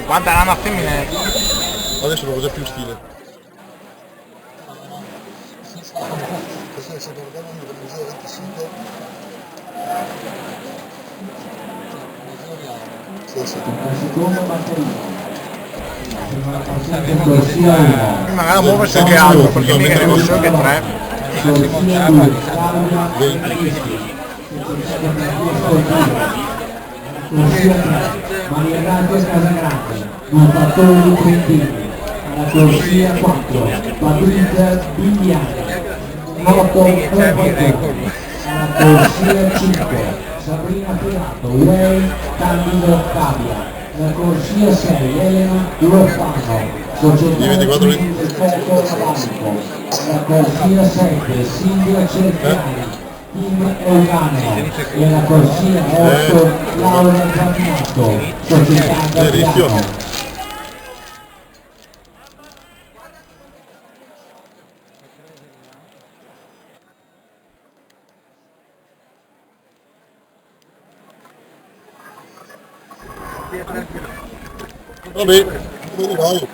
Guarda la femmina. Adesso non c'è più stile. Sì, sì. Seconda batteria. Corsia 1. Magari muoversi anche altro, perché mica ne posso che 3. Corsia 2. Claudia Cristi. Corsia 3. Maria Grazia Casagrande. Nuotatori Trentini. La corsia 4. Patrizia Bigliani. Nuoto Perfetto. La corsia 5. Sabrina Pirato. Way Candido Ottavia. La corsia 6, Elena Lofano, società del fuoco Avanco. La corsia 7, Silvia Cerchiani, Team Euganeo. E la corsia 8, Laura Zaminato, società Gabbiano. Va bene, vai.